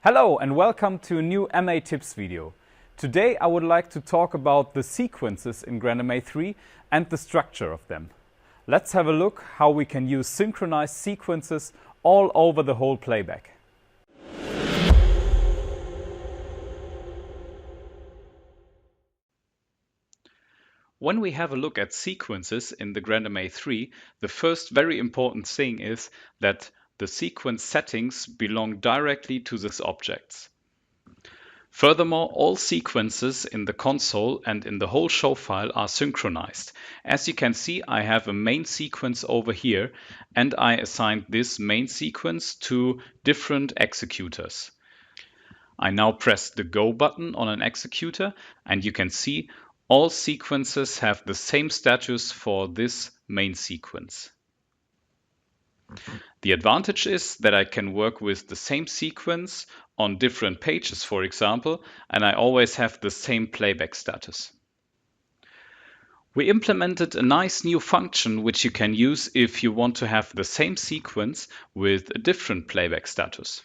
Hello and welcome to a new MA Tips video. Today I would like to talk about the sequences in grandMA3 and the structure of them. Let's have a look how we can use synchronized sequences all over the whole playback. When we have a look at sequences in the grandMA3, the first very important thing is that the sequence settings belong directly to these objects. Furthermore, all sequences in the console and in the whole show file are synchronized. As you can see, I have a main sequence over here, and I assigned this main sequence to different executors. I now press the Go button on an executor, and you can see all sequences have the same status for this main sequence. The advantage is that I can work with the same sequence on different pages, for example, and I always have the same playback status. We implemented a nice new function which you can use if you want to have the same sequence with a different playback status.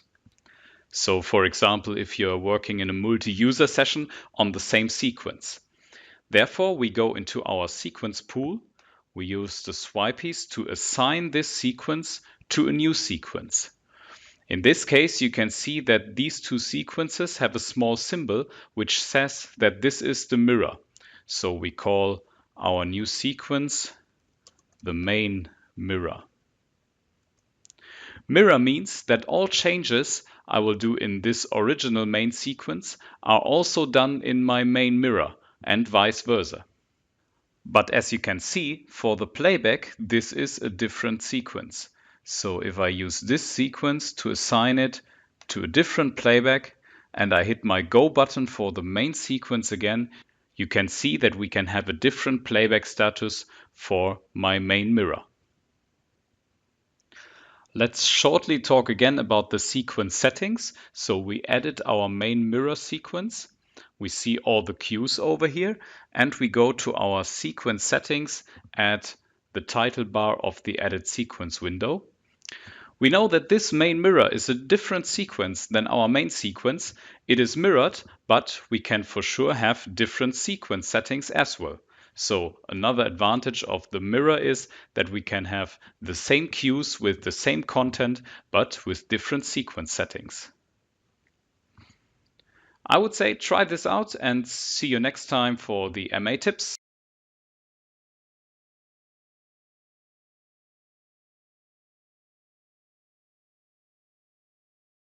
So, for example, if you're working in a multi-user session on the same sequence. Therefore, we go into our sequence pool. We use the swipeys to assign this sequence to a new sequence. In this case, you can see that these two sequences have a small symbol which says that this is the mirror. So we call our new sequence the main mirror. Mirror means that all changes I will do in this original main sequence are also done in my main mirror, and vice versa. But as you can see, for the playback, this is a different sequence. So if I use this sequence to assign it to a different playback, and I hit my Go button for the main sequence again, you can see that we can have a different playback status for my main mirror. Let's shortly talk again about the sequence settings. So we added our main mirror sequence. We see all the cues over here, and we go to our sequence settings at the title bar of the Edit Sequence window. We know that this main mirror is a different sequence than our main sequence. It is mirrored, but we can for sure have different sequence settings as well. So another advantage of the mirror is that we can have the same cues with the same content, but with different sequence settings. I would say try this out and see you next time for the MA tips.